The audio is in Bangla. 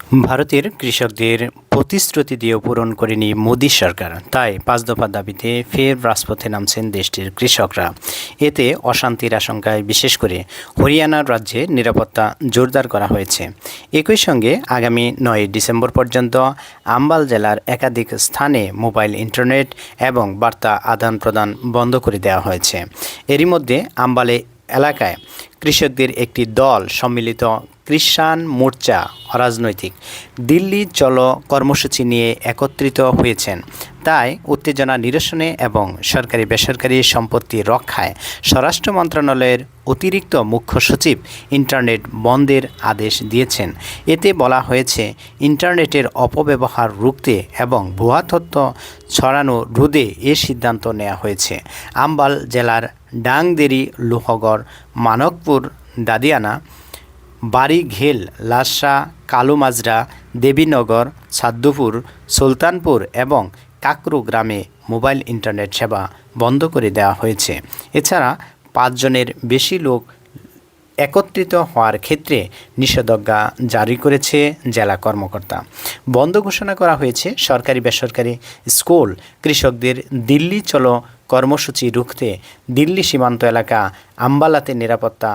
ভারতের কৃষকদের প্রতিশ্রুতি দিয়েও পূরণ করেনি মোদী সরকার, তাই ৫ দফা দাবিতে ফের রাজপথে নামছেন দেশটির কৃষকরা। এতে অশান্তির আশঙ্কায় বিশেষ করে হরিয়ানার রাজ্যে নিরাপত্তা জোরদার করা হয়েছে। একই সঙ্গে আগামী ৯ ডিসেম্বর পর্যন্ত আম্বাল জেলার একাধিক স্থানে মোবাইল ইন্টারনেট এবং বার্তা আদান প্রদান বন্ধ করে দেওয়া হয়েছে। এরই মধ্যে আম্বালে এলাকায় কৃষকদের একটি দল সম্মিলিত কিষাণ মোর্চা অরাজনৈতিক দিল্লি চলো কর্মসূচি নিয়ে একত্রিত হয়েছেন। তাই উত্তেজনা নিরসনে এবং সরকারি বেসরকারি সম্পত্তি রক্ষায় স্বরাষ্ট্র মন্ত্রণালয়ের অতিরিক্ত মুখ্য সচিব ইন্টারনেট বন্ধের আদেশ দিয়েছেন। এতে বলা হয়েছে, ইন্টারনেটের অপব্যবহার রুখতে এবং ভুয়া তথ্য ছড়ানো রোধে এ সিদ্ধান্ত নেওয়া হয়েছে। আম্বাল জেলার ডাংদেরি, লোহগড়, মানকপুর, দাদিয়ানা, বাড়িঘেল, লাসা, কালুমাজরা, দেবীনগর, সাদ্দুপুর, সুলতানপুর এবং কাকরু গ্রামে মোবাইল ইন্টারনেট সেবা বন্ধ করে দেওয়া হয়েছে। এছাড়া ৫ জনের বেশি লোক একত্রিত হওয়ার ক্ষেত্রে নিষেধাজ্ঞা জারি করেছে জেলা কর্মকর্তা। বন্ধ ঘোষণা করা হয়েছে সরকারি বেসরকারি স্কুল। কৃষকদের দিল্লি চলো কর্মসূচি রুখতে দিল্লি সীমান্ত এলাকা আম্বালাতে নিরাপত্তা